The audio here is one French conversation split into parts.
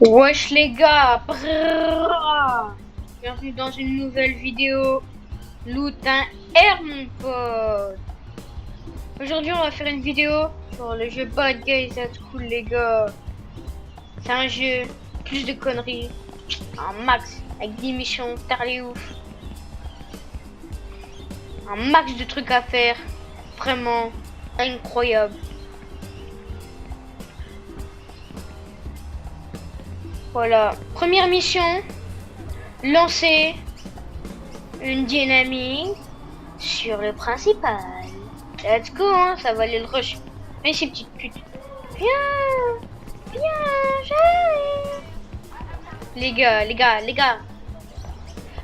Wesh les gars, bienvenue dans une nouvelle vidéo Loot un R mon pote. Aujourd'hui on va faire une vidéo sur le jeu Bad Guys at School les gars. C'est un jeu, plus de conneries, un max avec 10 missions, tarlé ouf. Un max de trucs à faire, vraiment incroyable. Voilà, première mission, lancer une dynamique sur le principal. Let's go, hein, ça va aller le rush. Mais ces petites putes. Viens, j'arrive. Les gars.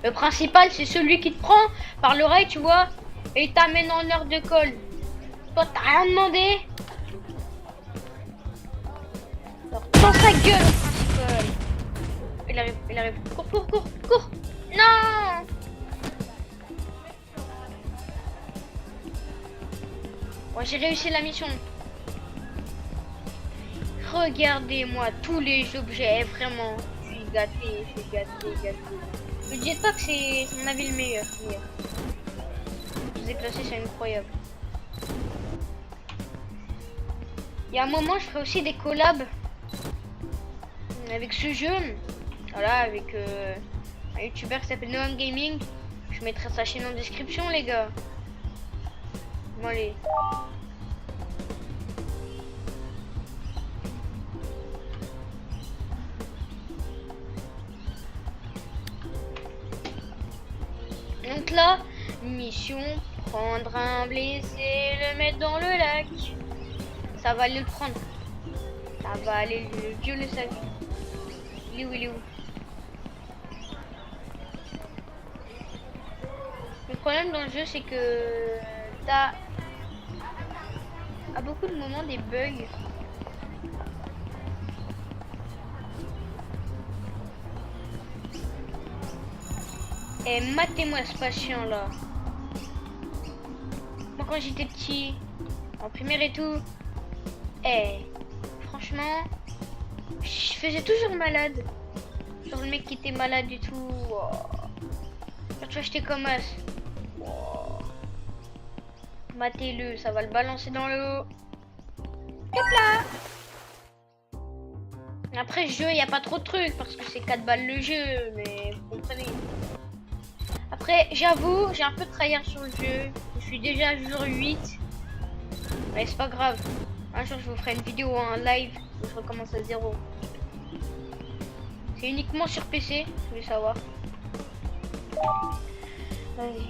Le principal, c'est celui qui te prend par l'oreille, tu vois, et il t'amène en heure de colle. Toi, t'as rien demandé. Alors, dans sa gueule, le principal. Il arrive. Cours. Non! Bon, j'ai réussi la mission. Regardez-moi tous les objets, vraiment. Je suis gâté. Ne dites pas que c'est mon avis le meilleur. Je vous ai classé, c'est incroyable. Il y a un moment, je ferai aussi des collabs avec ce jeu. Voilà, avec un youtubeur qui s'appelle Noam Gaming. Je mettrai sa chaîne en description, les gars. Bon, allez. Donc là, mission, prendre un blessé, le mettre dans le lac. Ça va aller le prendre. Ça va aller le violer sa vie. Il est où? Le problème dans le jeu, c'est que t'as à beaucoup de moments des bugs. Et matez-moi ce patient là. Moi quand j'étais petit, en primaire et tout, franchement, je faisais toujours malade. Genre le mec qui était malade du tout. Wow. Tu vois, j'étais comme as. Wow. Matez-le, ça va le balancer dans l'eau. Hop là. Après ce jeu, il n'y a pas trop de trucs parce que c'est 4 balles le jeu, mais vous comprenez. Après, j'avoue, j'ai un peu de tryhard sur le jeu. Je suis déjà à jour 8. Mais c'est pas grave. Un jour, je vous ferai une vidéo en live où je recommence à 0. C'est uniquement sur PC, je voulais savoir. Vas-y.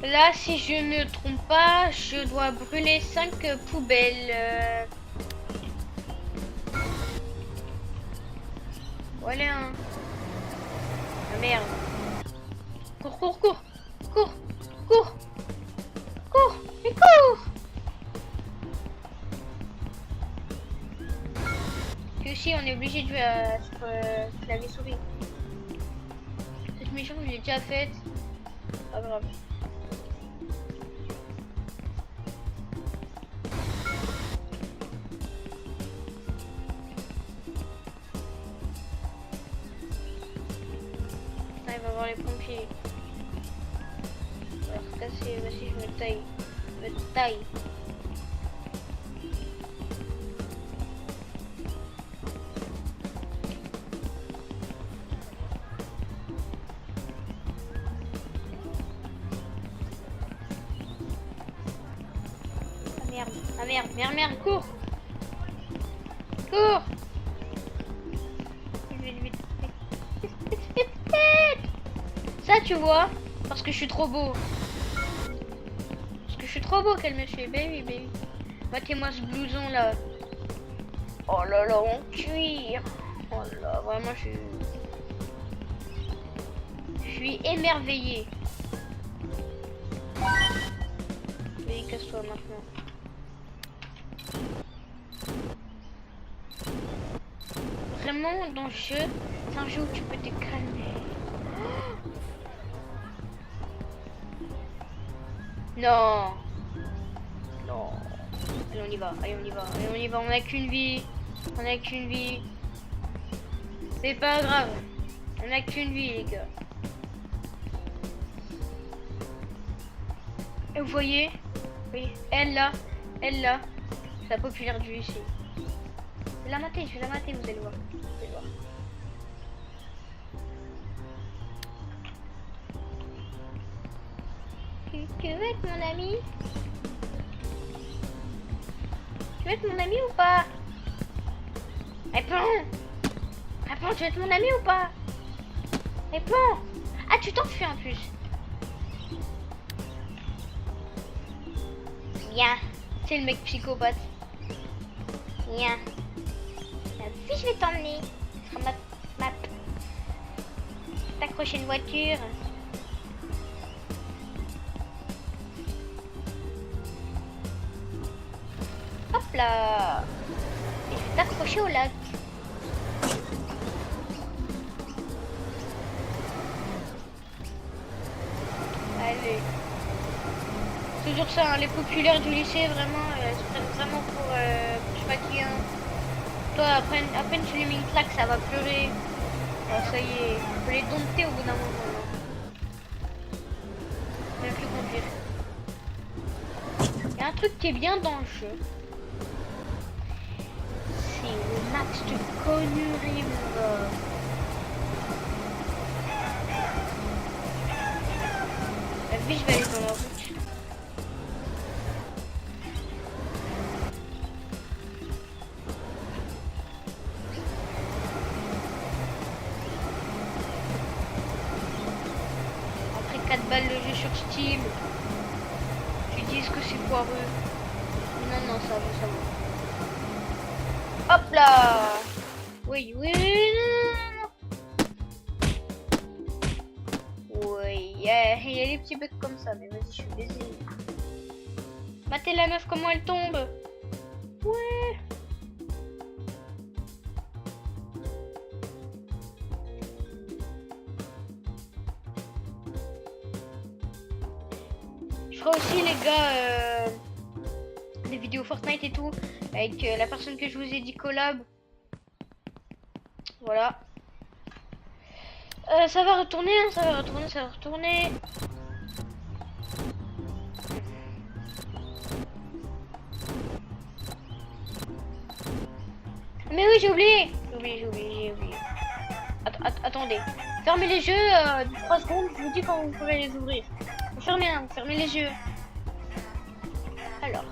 Là, si je ne me trompe pas, je dois brûler 5 poubelles. Voilà. Hein. Ah, merde. Cours. Mais cours. Et aussi, on est obligé de jouer sur clavier souris. Cette mission, je l'ai déjà faite. Pas grave. Il va voir les pompiers. On va se casser. Vas-y, je me taille. Ah merde, cours. Vite. Ça, tu vois, parce que je suis trop beau. Qu'elle me fait, baby. Mettez-moi ce blouson là. Oh là là, en cuir. Oh là, vraiment, je suis émerveillé. Vas-y, casse-toi maintenant. Vraiment, dans le jeu, c'est un jeu où tu peux te calmer. Non. Non. Allez, on y va. Allez, on y va. Allez, on y va. On a qu'une vie. On a qu'une vie. C'est pas grave. On a qu'une vie, les gars. Et vous voyez? Oui. Elle là. Elle là. C'est la populaire du lycée. Je vais la mater. Je vais la mater. Vous allez voir. Vous allez voir. Tu veux être mon ami? Tu veux être mon ami ou pas? Réponds! Réponds, tu veux être mon ami ou pas? Réponds! Ah, tu t'enfuis en plus. Viens. C'est le mec psychopathe. Viens. Puis je vais t'emmener. Ce sera ta prochaine voiture. Hop là. Et je vais t'accrocher au lac. Allez. Toujours ça, hein, les populaires du lycée, vraiment, se prennent vraiment pour je sais pas qui, hein. Toi, à peine tu lui mets une claque, ça va pleurer. Oh, ça y est, il faut les dompter au bout d'un moment. Je ne peux plus conduire. Il y a un truc qui est bien dans le jeu. C'est le max de conneries, mon gars. La vie, je vais aller dans la route. Après 4 balles le jeu sur Steam, tu dis que c'est foireux. Non, non, ça va, ça va. Hop là. Oui, oui, non. Oui, il y a des petits bugs comme ça, mais vas-y, je suis baisé. Matez la meuf, comment elle tombe. Ouais. Je ferai aussi, les gars, des vidéos Fortnite et tout, avec la personne que je vous ai dit collab. Voilà. Ça va retourner, hein, ça va retourner, ça va retourner. Mais oui, j'ai oublié. J'ai oublié. Attendez. Fermez les yeux, 3 secondes, je vous dis quand vous pourrez les ouvrir. Fermez, hein, fermez les yeux. Alors.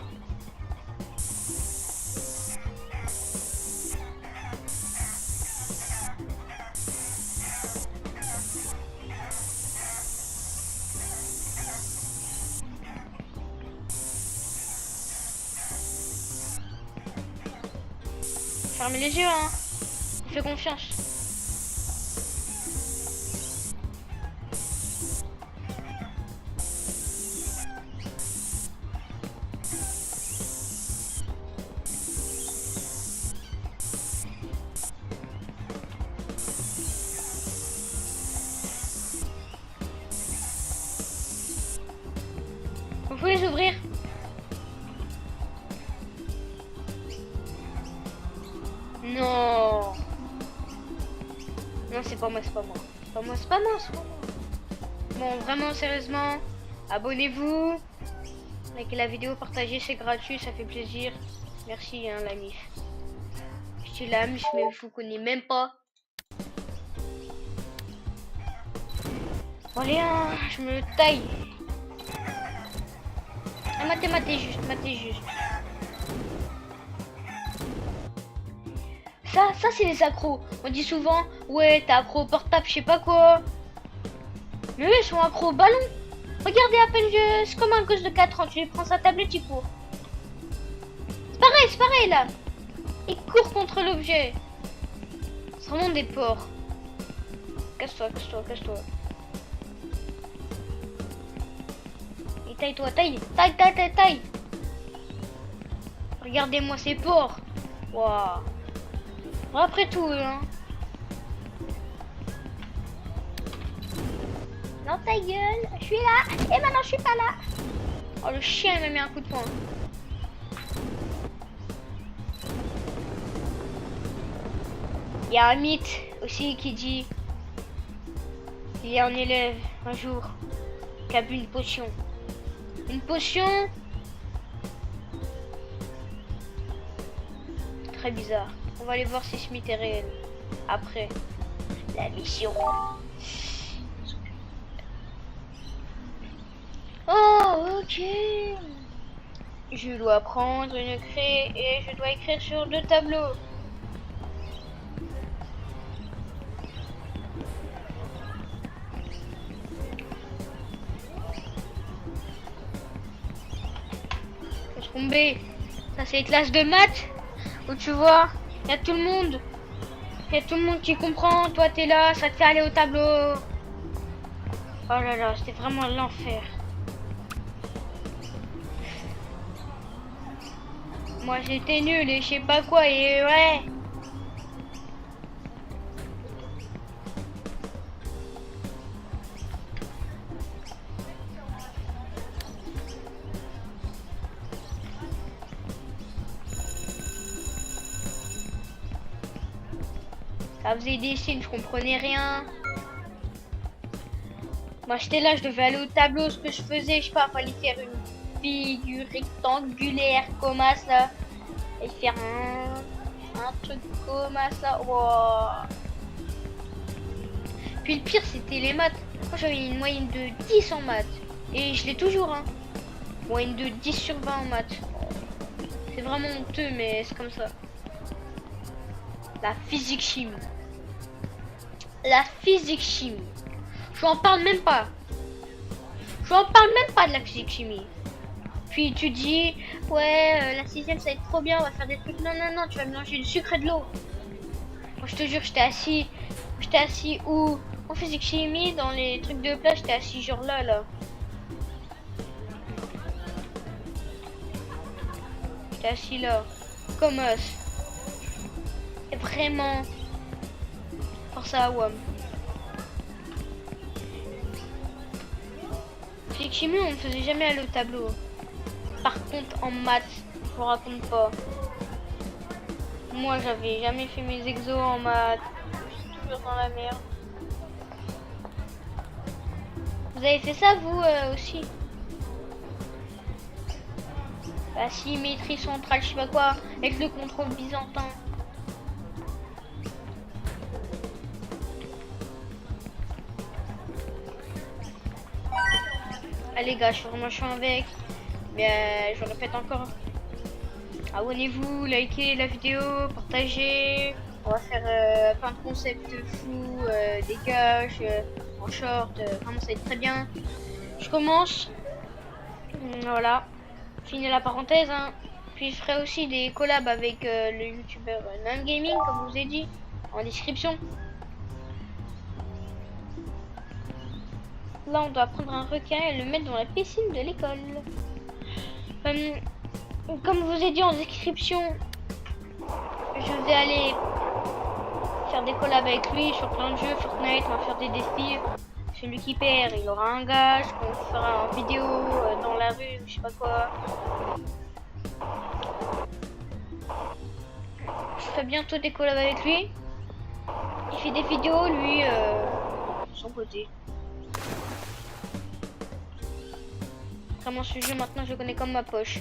Fermez les yeux, hein. Je fais confiance. Vous pouvez les ouvrir. Non. Non, c'est pas moi, c'est pas moi. C'est pas moi, c'est pas moi, c'est pas moi. Bon, vraiment, sérieusement, abonnez-vous. Likez la vidéo, partagez, c'est gratuit, ça fait plaisir. Merci, hein, la mif. Je suis la mif, mais je vous connais même pas. Bon, allez, hein, je me taille. Ah, matez juste. Ça c'est les accros. On dit souvent, ouais, t'es accro au portable, je sais pas quoi. Mais eux, ils sont accros au ballon. Regardez, à peine c'est comme un gosse de 4 ans. Tu lui prends sa tablette, il court. C'est pareil là. Il court contre l'objet. C'est vraiment des porcs. Casse-toi. Et taille-toi, taille. Regardez-moi ces porcs. Waouh. Bon, après tout, hein. Non, ta gueule, je suis là. Et maintenant, je suis pas là. Oh, le chien il m'a mis un coup de poing. Il y a un mythe aussi qui dit il y a un élève un jour qui a bu une potion. Une potion très bizarre. On va aller voir si ce mythe est réel. Après la mission. Oh, ok. Je dois prendre une craie et je dois écrire sur 2 tableaux. Laisse tomber. Ça c'est les classes de maths où tu vois, il y a tout le monde. Il y a tout le monde qui comprend. Toi t'es là, ça te fait aller au tableau. Oh là là, c'était vraiment l'enfer. Moi j'étais nul et je sais pas quoi et ouais. Ça faisait des signes, je comprenais rien. Moi j'étais là, je devais aller au tableau, ce que je faisais, je sais pas, fallait faire une figure rectangulaire comme ça. Et faire un truc comme ça. Wow. Puis le pire c'était les maths. Moi j'avais une moyenne de 10 en maths. Et je l'ai toujours hein. Moyenne de 10 sur 20 en maths. C'est vraiment honteux mais c'est comme ça. La physique chimie. La physique chimie. Je n'en parle même pas. Je n'en parle même pas de la physique chimie. Puis tu dis, ouais, la 6ème ça va être trop bien, on va faire des trucs. Non, non, non, tu vas mélanger du sucre et de l'eau. Moi je te jure, j'étais assis où en physique chimie, dans les trucs de plage, j'étais assis genre là. J'étais assis là, comme us. Et vraiment, force à WAM. Physique chimie, on ne faisait jamais aller au tableau. Par contre, en maths, je vous raconte pas. Moi, j'avais jamais fait mes exos en maths. Je suis toujours dans la merde. Vous avez fait ça, vous aussi? La symétrie centrale, je sais pas quoi, avec le contrôle byzantin. Allez, gars, je suis vraiment chiant avec. Mais je répète encore. Abonnez-vous, likez la vidéo, partagez. On va faire plein de concepts fous, des gages en short. Vraiment, ça va être très bien. Je commence. Voilà. Fini la parenthèse. Hein. Puis je ferai aussi des collabs avec le youtubeur Non Gaming, comme je vous ai dit, en description. Là, on doit prendre un requin et le mettre dans la piscine de l'école. Comme je vous ai dit en description, je vais aller faire des collabs avec lui sur plein de jeux, Fortnite, on va faire des défis. Celui qui perd, il aura un gage, qu'on fera en vidéo dans la rue, je sais pas quoi. Je ferai bientôt des collabs avec lui. Il fait des vidéos, lui, de son côté. Vraiment, ce jeu, maintenant, je le connais comme ma poche.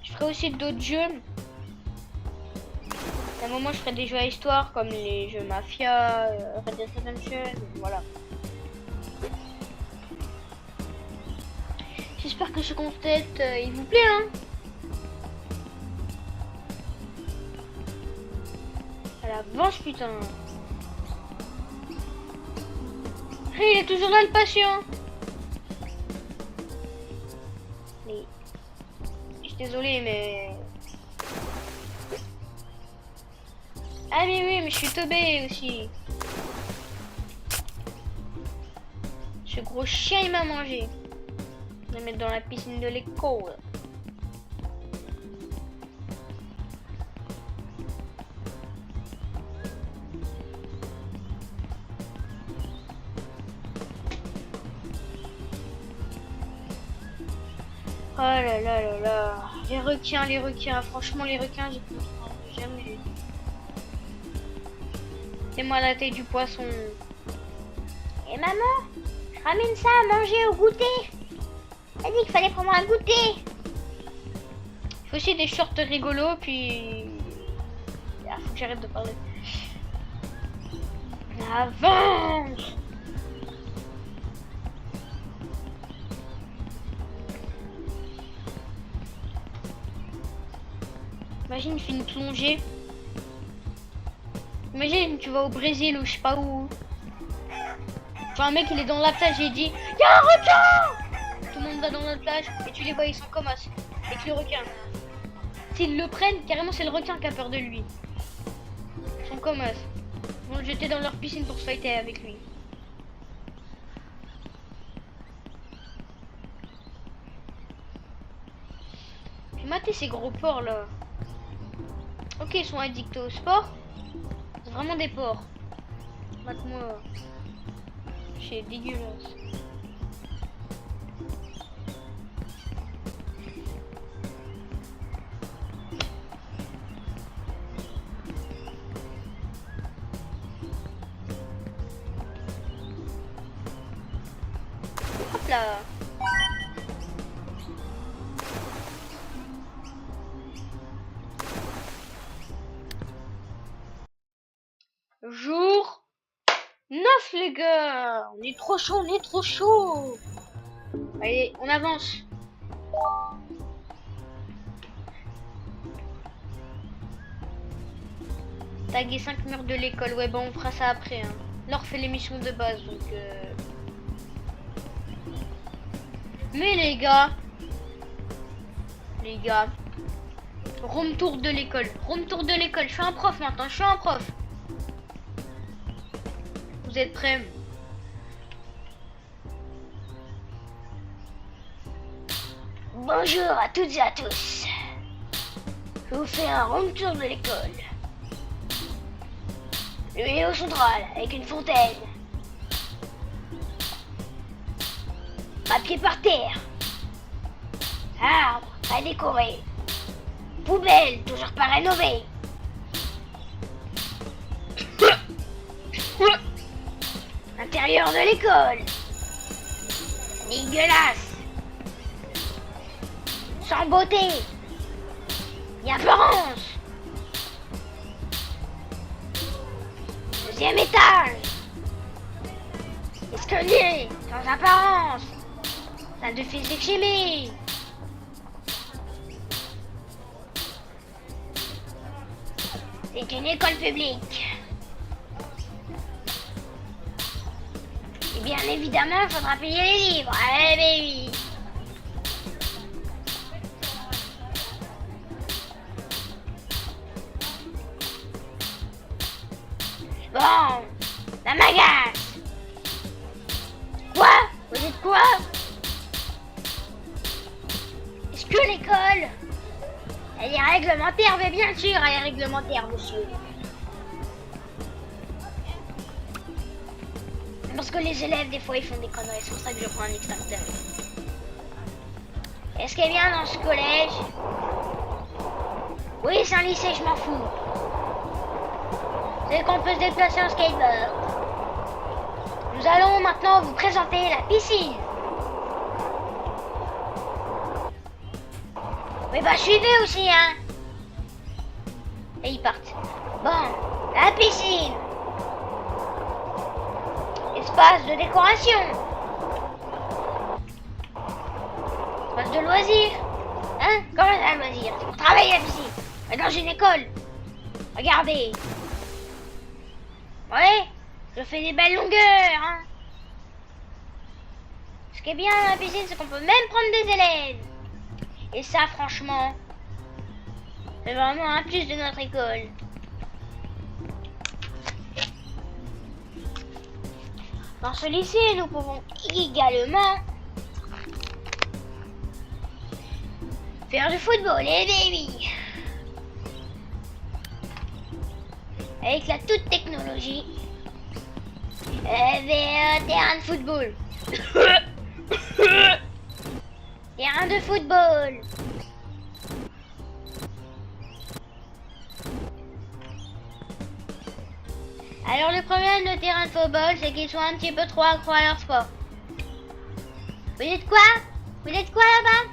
Je ferai aussi d'autres jeux. À un moment, je ferai des jeux à histoire, comme les jeux Mafia, Red Dead Redemption, voilà. J'espère que ce concept, il vous plaît, hein. Avance putain. Hey, il est toujours là le patient. Mais je suis désolée mais. Ah mais oui mais je suis teubé aussi. Ce gros chien il m'a mangé. Je vais le mettre dans la piscine de l'école. là là là là. Les requins. Franchement, les requins, j'ai jamais. C'est moi la tête du poisson. Et maman, je ramène ça à manger au goûter. Elle a dit qu'il fallait prendre un goûter. Il faut aussi des shorts rigolos, puis... Ah, faut que j'arrête de parler. Avance! Imagine, tu fais une plongée. Imagine, tu vas au Brésil ou je sais pas où. Genre un mec, il est dans la plage et il dit « Y'a un requin !» Tout le monde va dans la plage et tu les vois, ils sont comme as. Avec le requin. S'ils le prennent, carrément, c'est le requin qui a peur de lui. Ils sont comme as. Ils vont le jeter dans leur piscine pour se fighter avec lui. Puis matez ces gros porcs là. Ok, ils sont addicts au sport. C'est vraiment des porcs. Mate-moi. C'est dégueulasse. Hop là. Jour 9 les gars. On est trop chaud, on est trop chaud. Allez, on avance. Taguer 5 murs de l'école. Ouais, bon, on fera ça après. Hein. Là, on refait l'émission de base, donc... Mais les gars, room tour de l'école. Room tour de l'école. Je suis un prof maintenant. Je suis un prof. Vous êtes prêts? Bonjour à toutes et à tous. Je vous fais un room tour de l'école. Le lieu central avec une fontaine. Papier par terre. Arbre à décorer. Poubelle toujours pas rénovée. Intérieur de l'école. Dégueulasse. Sans beauté. Ni apparence. Deuxième étage. Escalier sans apparence. Salle de physique chimie. C'est une école publique. Et bien évidemment, il faudra payer les livres. Eh ben oui. Bon, ça m'agace. Quoi? Vous dites quoi? Est-ce que l'école, elle est réglementaire? Mais bien sûr, elle est réglementaire, monsieur. Parce que les élèves, des fois, ils font des conneries. C'est pour ça que je prends un extincteur. Est-ce qu'elle est bien dans ce collège? Oui, c'est un lycée, je m'en fous. C'est qu'on peut se déplacer en skateboard. Nous allons maintenant vous présenter la piscine. Oui, bah suivez aussi, hein. Et ils partent. Bon, la piscine. Espace de décoration. Espace de loisirs. Hein? Comment ça, loisirs? C'est pour travailler à la piscine. Mais dans une école. Regardez. Ouais, je fais des belles longueurs, hein. Ce qui est bien dans la piscine, c'est qu'on peut même prendre des élèves. Et ça, franchement, c'est vraiment un plus de notre école. Dans ce lycée, nous pouvons également faire du football, eh baby. Avec la toute technologie. Vers un terrain de football. Terrain de football. Alors le problème de terrain de football, c'est qu'ils sont un petit peu trop accro à leur sport. Vous dites quoi? Vous dites quoi là-bas?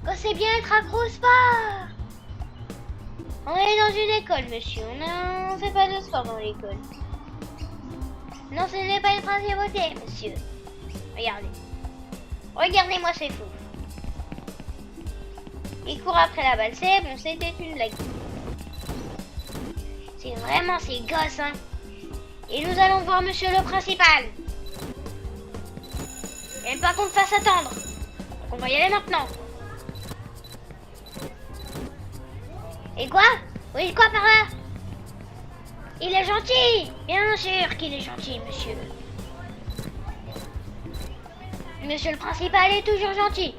Quand c'est bien être accro au sport. On est dans une école, monsieur. On ne fait pas de sport dans l'école. Non, ce n'est pas une principauté, monsieur. Regardez. Regardez-moi ces fous. Il court après la balle. C'est bon, c'était une blague. C'est vraiment ces gosses, hein. Et nous allons voir monsieur le principal. Il n'aime pas qu'on me fasse attendre. Donc on va y aller maintenant. Et quoi? Oui, quoi par là? Il est gentil. Bien sûr qu'il est gentil, monsieur. Monsieur le principal est toujours gentil.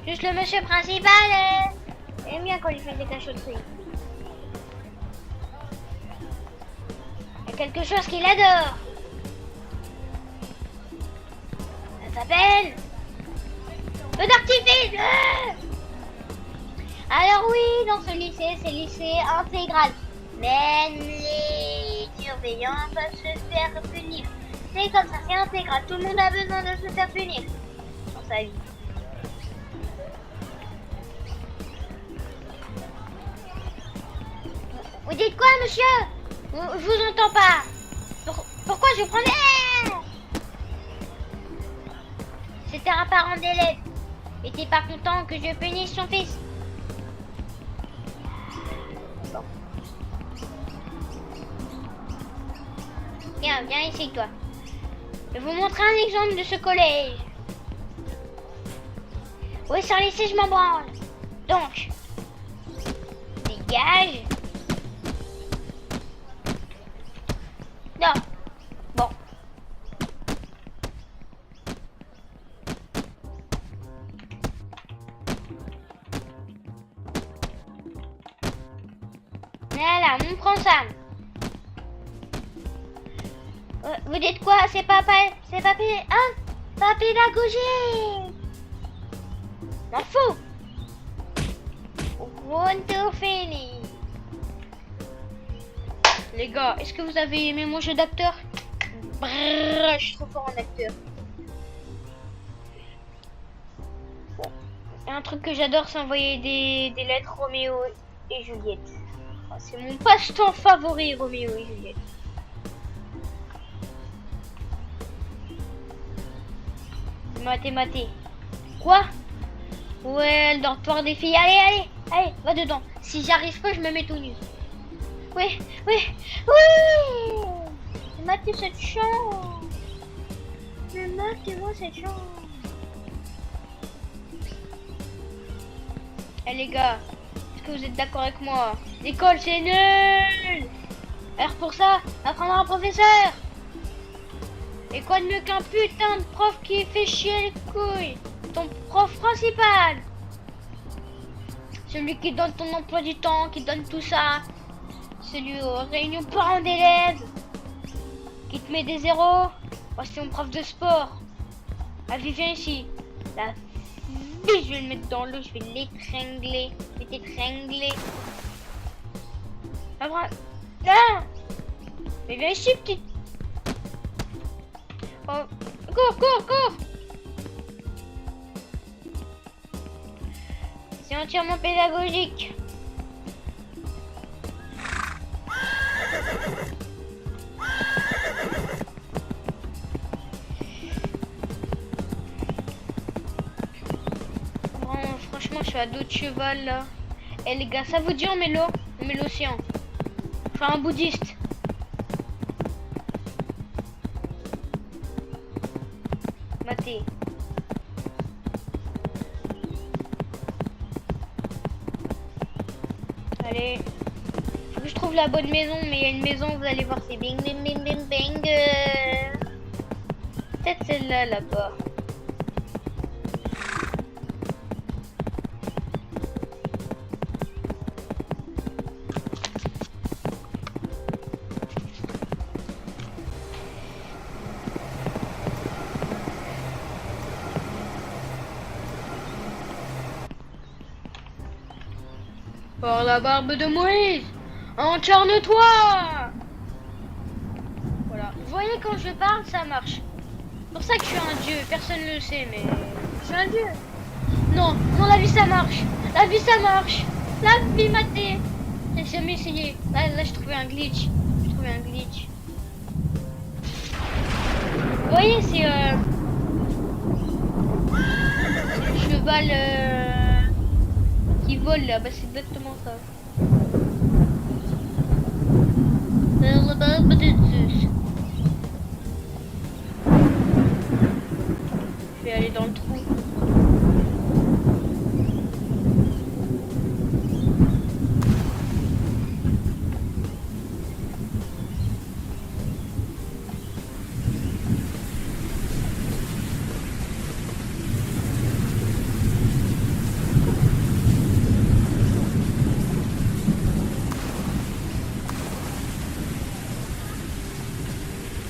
Juste le monsieur principal aime bien quand il fait des cachotteries. Il y a quelque chose qu'il adore. Ça s'appelle le d'artifice. Alors oui, dans ce lycée, c'est lycée intégral. Même les surveillants peuvent se faire punir. C'est comme ça, c'est intégral. Tout le monde a besoin de se faire punir dans sa vie. Vous dites quoi, monsieur? Je vous entends pas. Pourquoi je prends... C'était un parent d'élève. Il était pas content que je punisse son fils. Bon. Viens ici, toi. Je vais vous montrer un exemple de ce collège. Oui, c'est un lycée, je m'en branle. Donc, dégage. Non. Bon. Voilà, on prend ça. Vous dites quoi? C'est pas pédagogique. M'en fous. One to finish. Les gars, est-ce que vous avez aimé mon jeu d'acteur? Je suis trop fort en acteur. Bon. Un truc que j'adore, c'est envoyer des lettres Roméo et Juliette. Oh, c'est mon passe-temps favori, Roméo et Juliette. Maté. Quoi? Ouais, le dortoir des filles. Allez, va dedans. Si j'arrive pas, je me mets tout nu. Oui. Matez cette chambre. Matez-moi cette chambre. Eh les gars, est-ce que vous êtes d'accord avec moi? L'école c'est nul. Alors pour ça, apprendre un professeur. Et quoi de mieux qu'un putain de prof qui fait chier les couilles? Ton prof principal. Celui qui donne ton emploi du temps, qui donne tout ça. Celui aux réunions parents d'élèves. Qui te met des zéros. Moi c'est mon prof de sport. Ah viens ici. La fille, je vais le mettre dans l'eau, je vais l'étrangler. Je vais t'étrangler. Ah bravo. Ah. Mais viens ici petite. Oh. Cours. C'est entièrement pédagogique. Bon, franchement, je suis à dos de cheval là. Eh les gars, ça vous dit on met l'océan. Enfin un bouddhiste. Maté. Allez. Faut que je trouve la bonne maison, mais il y a une maison, vous allez voir, c'est bing. Peut-être celle-là, là-bas. Par la barbe de Moïse, encarne-toi. Voilà. Vous voyez, quand je parle, ça marche. C'est pour ça que je suis un dieu. Personne ne le sait, mais je suis un dieu. Non, non, la vie, ça marche. La vie, ça marche. La vie matée. J'ai jamais essayé. Là, j'ai trouvé un glitch. J'ai trouvé un glitch. Vous voyez, c'est le cheval qui vole là. Bah, c'est exactement ça. Je vais aller dans le trou.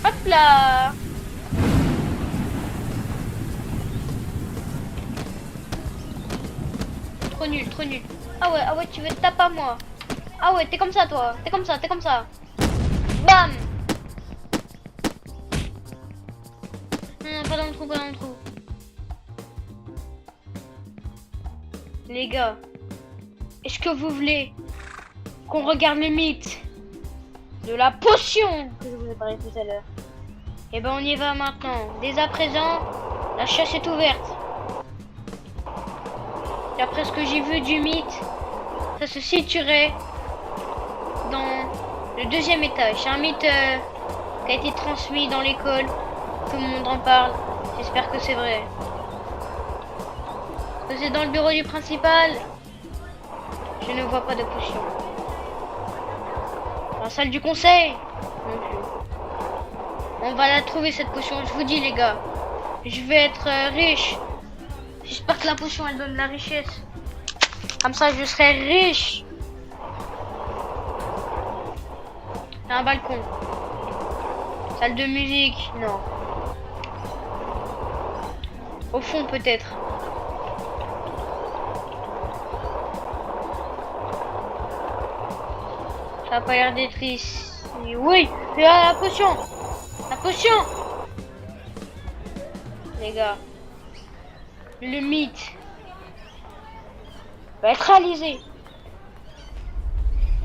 Hop là. Trop nul, trop nul. Ah ouais, tu veux te taper à moi. Ah ouais, t'es comme ça toi. T'es comme ça, t'es comme ça. Bam. Non, pas dans le trou, pas dans le trou. Les gars, est-ce que vous voulez qu'on regarde le mythe de la potion que je vous ai parlé tout à l'heure? Et ben on y va maintenant. Dès à présent, la chasse est ouverte. D'après ce que j'ai vu du mythe, ça se situerait dans le 2e étage. C'est un mythe qui a été transmis dans l'école. Tout le monde en parle. J'espère que c'est vrai. Est-ce que c'est dans le bureau du principal? Je ne vois pas de potion. Dans la salle du conseil? Non plus. On va la trouver cette potion, je vous dis les gars. Je vais être riche. J'espère que la potion elle donne de la richesse. Comme ça je serai riche. Il y a un balcon. Salle de musique, non. Au fond peut-être. Ça a pas l'air d'être ici. Oui, il y a la potion. La potion. Les gars. Le mythe va être réalisé.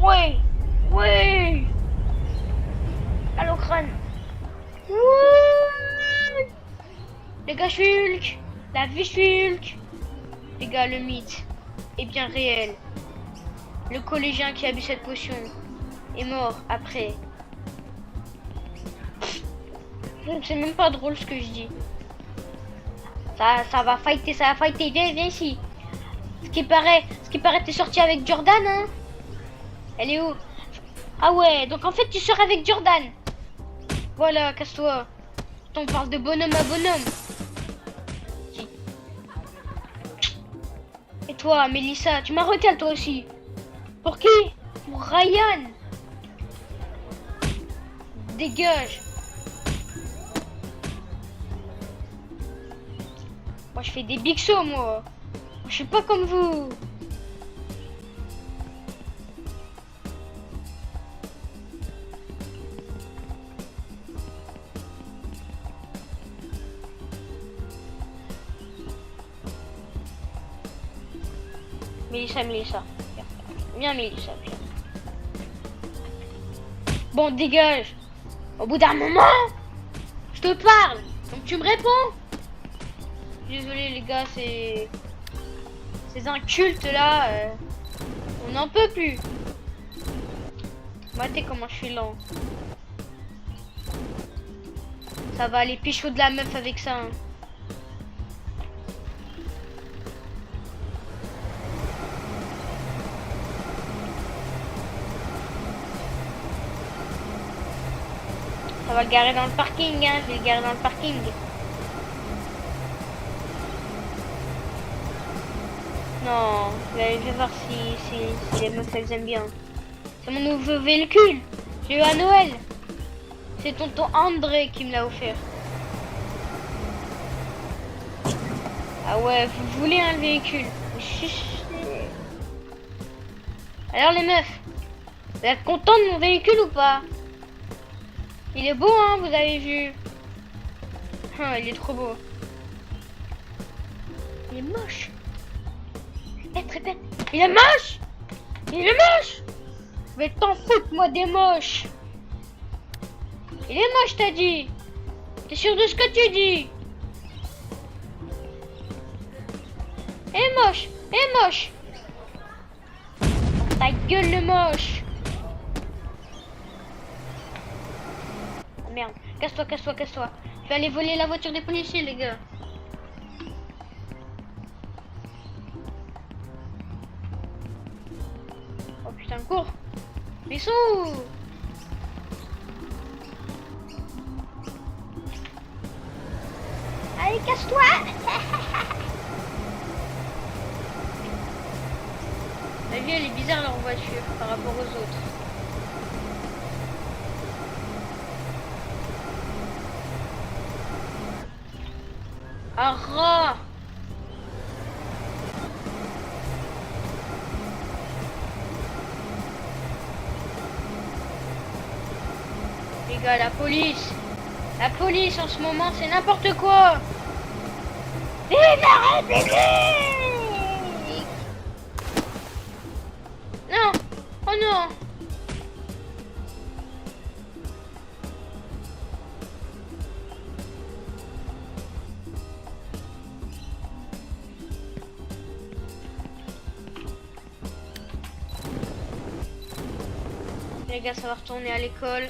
Oui. Oui. Allô crâne. Oui. Les gars Shulk. La vie Shulk. Les gars, le mythe est bien réel. Le collégien qui a bu cette potion est mort après. C'est même pas drôle ce que je dis. Ça va fighter. Viens ici. Ce qui paraît, t'es sorti avec Jordan, hein? Elle est où? Ah ouais, donc en fait tu sors avec Jordan. Voilà, casse-toi. On parle de bonhomme à bonhomme. Et toi, Mélissa, tu m'as recalé toi aussi. Pour qui? Pour Ryan. Dégage. Moi je fais des big sauts moi. Je suis pas comme vous. Mélissa. Viens Mélissa, viens. Bon, dégage. Au bout d'un moment, je te parle. Donc tu me réponds. Désolé les gars, c'est un culte là. On n'en peut plus. Matez comment je suis lent. Ça va aller pécho de la meuf avec ça. Hein. Ça va le garer dans le parking, hein. Je vais le garer dans le parking. Non, je vais voir si les meufs elles aiment bien. C'est mon nouveau véhicule. J'ai eu à Noël. C'est tonton André qui me l'a offert. Ah ouais, vous voulez un véhicule? Alors les meufs, vous êtes contents de mon véhicule ou pas? Il est beau, hein, vous avez vu. Ah, il est trop beau. Il est moche. Répète, répète. Il est moche. Il est moche. Je vais t'en foutre, moi, des moches. Il est moche, t'as dit. T'es sûr de ce que tu dis? Il est moche. Il est moche. Ta gueule, le moche. Oh, merde. Casse-toi, casse-toi, casse-toi. Je vais aller voler la voiture des policiers, les gars. Oh putain, cours. Bisous. Allez, casse-toi. La vie, elle est bizarre leur voiture par rapport aux autres. Ah, rat. Les gars, la police en ce moment, c'est n'importe quoi. Vive la République! Non, oh non. Les gars, ça va retourner à l'école.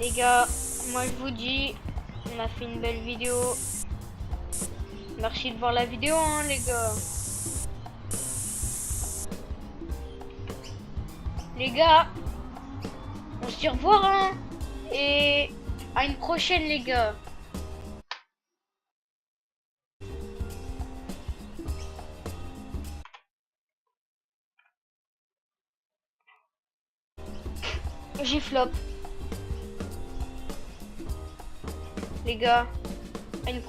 Les gars, moi je vous dis, on a fait une belle vidéo. Merci de voir la vidéo, hein, les gars. Les gars, on se dit au revoir, hein. Et à une prochaine, les gars. J'ai flop. Les gars.